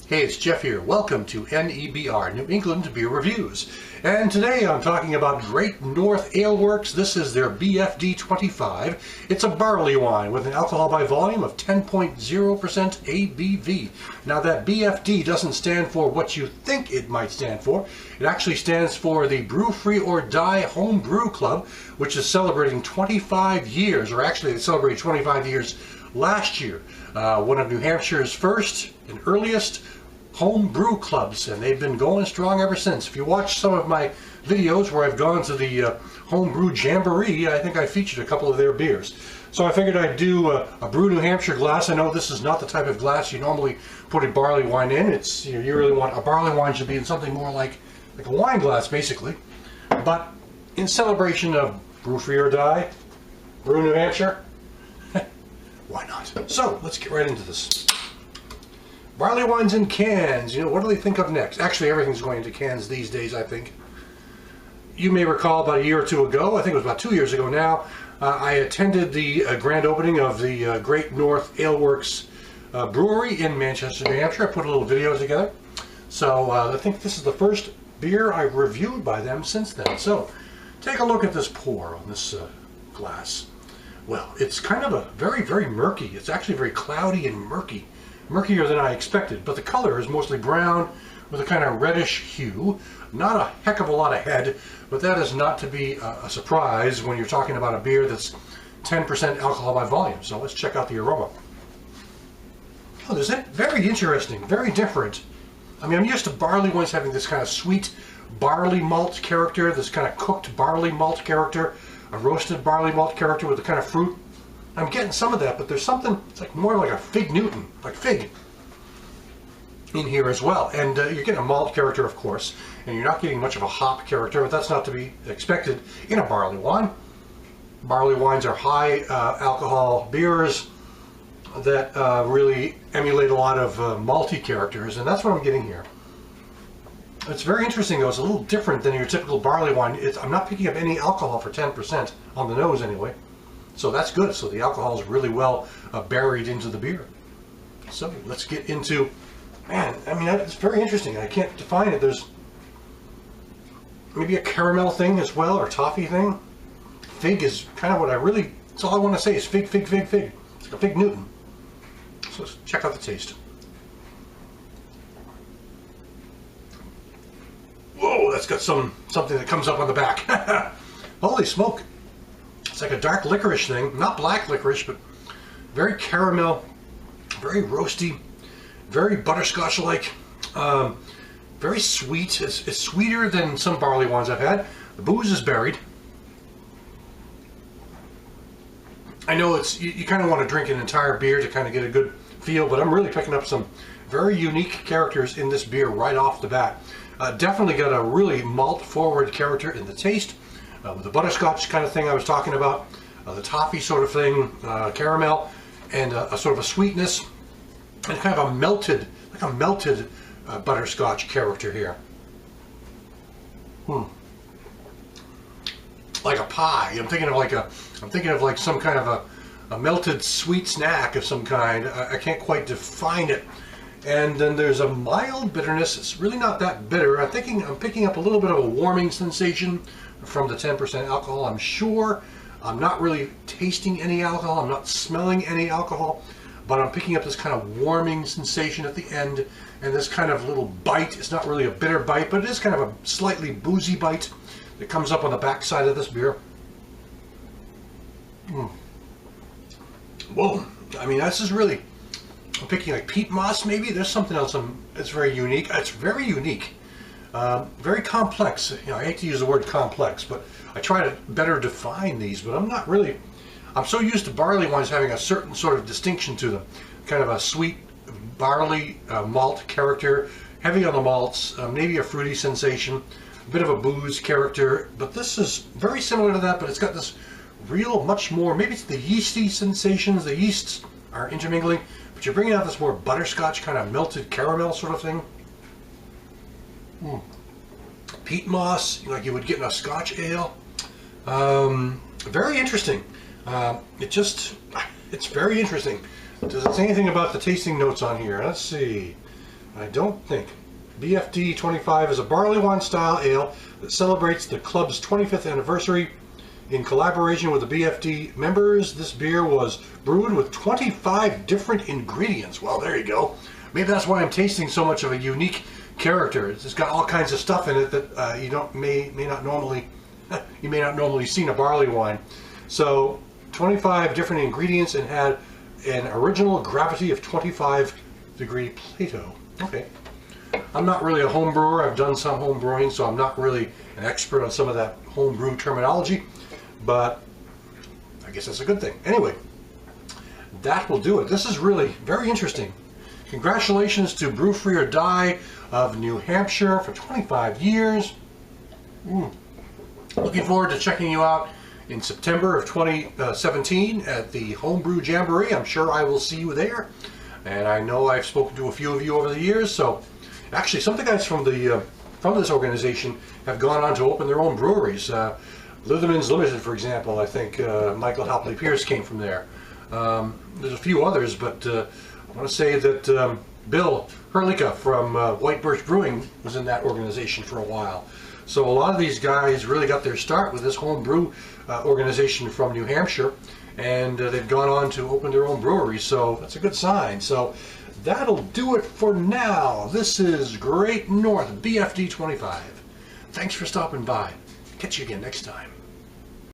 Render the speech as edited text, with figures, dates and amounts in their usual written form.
Hey, it's Jeff here. Welcome to NEBR, New England Beer Reviews. And today I'm talking about Great North Ale Works. This is their BFD25. It's a barley wine with an alcohol by volume of 10.0% ABV. Now that BFD doesn't stand for what you think it might stand for. It actually stands for the Brew Free or Die Home Brew Club, which is celebrating 25 years, or actually it celebrated 25 years last year. One of New Hampshire's first and earliest home brew clubs, and they've been going strong ever since. If you watch some of my videos where I've gone to the home brew jamboree, I think I featured a couple of their beers. So I figured I'd do a Brew New Hampshire glass. I know this is not the type of glass you normally put a barley wine in. It's, you really want a barley wine should be in something more like a wine glass, basically. But in celebration of Brew Free or Die, Brew New Hampshire, why not? So let's get right into this. Barley wines in cans. You know, what do they think of next? Actually, everything's going into cans these days, I think. You may recall about a year or two ago, I think it was about 2 years ago now, I attended the grand opening of the Great North Ale Works brewery in Manchester, New Hampshire. I put a little video together. So I think this is the first beer I've reviewed by them since then. So take a look at this pour on this glass. Well, it's kind of a very, very murky. It's actually very cloudy and murky. Murkier than I expected, but the color is mostly brown with a kind of reddish hue. Not a heck of a lot of head, but that is not to be a surprise when you're talking about a beer that's 10% alcohol by volume. So let's check out the aroma. Oh, there's it. Very interesting, very different. I mean, I'm used to barley wines having this kind of sweet barley malt character, this kind of cooked barley malt character, a roasted barley malt character with the kind of fruit. I'm getting some of that, but there's something, it's like more like a fig Newton, like fig, in here as well. And you're getting a malt character, of course, and you're not getting much of a hop character, but that's not to be expected in a barley wine. Barley wines are high alcohol beers that really emulate a lot of malty characters, and that's what I'm getting here. It's very interesting, though. It's a little different than your typical barley wine. I'm not picking up any alcohol for 10%, on the nose anyway. So that's good. So the alcohol is really well buried into the beer. So let's get into, man, I mean, it's very interesting. I can't define it. There's maybe a caramel thing as well, or toffee thing. Fig is kind of what I really, that's all I want to say is fig, fig, fig, fig. It's like a fig Newton. So let's check out the taste. Whoa, that's got something that comes up on the back. Holy smoke. It's like a dark licorice thing, not black licorice, but very caramel, very roasty, very butterscotch-like, very sweet. It's sweeter than some barley wines I've had. The booze is buried. I know it's you kind of want to drink an entire beer to kind of get a good feel, but I'm really picking up some very unique characters in this beer right off the bat. Definitely got a really malt-forward character in the taste. With the butterscotch kind of thing I was talking about, the toffee sort of thing, caramel, and a sort of a sweetness, and kind of a melted, butterscotch character here. Like a pie. I'm thinking of like some kind of a melted sweet snack of some kind. I can't quite define it. And then there's a mild bitterness. It's really not that bitter. I'm picking up a little bit of a warming sensation from the 10% alcohol, I'm sure. I'm not really tasting any alcohol. I'm not smelling any alcohol, but I'm picking up this kind of warming sensation at the end, and this kind of little bite. It's not really a bitter bite, but it is kind of a slightly boozy bite that comes up on the back side of this beer. Whoa, I mean, this is really, I'm picking like peat moss maybe. There's something else it's very unique. It's very unique. Very complex. You know, I hate to use the word complex, but I try to better define these, but I'm not really, I'm so used to barley wines having a certain sort of distinction to them. Kind of a sweet barley malt character, heavy on the malts, maybe a fruity sensation, a bit of a booze character, but this is very similar to that, but it's got this real, much more, maybe it's the yeasty sensations. The yeasts are intermingling, but you're bringing out this more butterscotch kind of melted caramel sort of thing. Peat moss, like you would get in a Scotch ale. Very interesting. It's very interesting. Does it say anything about the tasting notes on here? Let's see. I don't think. BFD25 is a barley wine style ale that celebrates the club's 25th anniversary. In collaboration with the BFD members, this beer was brewed with 25 different ingredients. Well, there you go. Maybe that's why I'm tasting so much of a unique character. It's got all kinds of stuff in it that you may not normally see in a barley wine. So 25 different ingredients and had an original gravity of 25-degree Plato. Okay. I'm not really a home brewer. I've done some home brewing, so I'm not really an expert on some of that home brew terminology, but I guess that's a good thing. Anyway, that will do it. This is really very interesting. Congratulations to Brew Free or Die of New Hampshire for 25 years. Looking forward to checking you out in September of 2017 at the Homebrew Jamboree. I'm sure I will see you there. And I know I've spoken to a few of you over the years, so actually some of the guys from this organization have gone on to open their own breweries. Litherman's Limited, for example, I think Michael Halpley Pierce came from there. There's a few others, but I want to say that Bill Herlica from White Birch Brewing was in that organization for a while. So a lot of these guys really got their start with this home brew organization from New Hampshire, and they've gone on to open their own brewery, so that's a good sign. So that'll do it for now. This is Great North BFD25. Thanks for stopping by. Catch you again next time.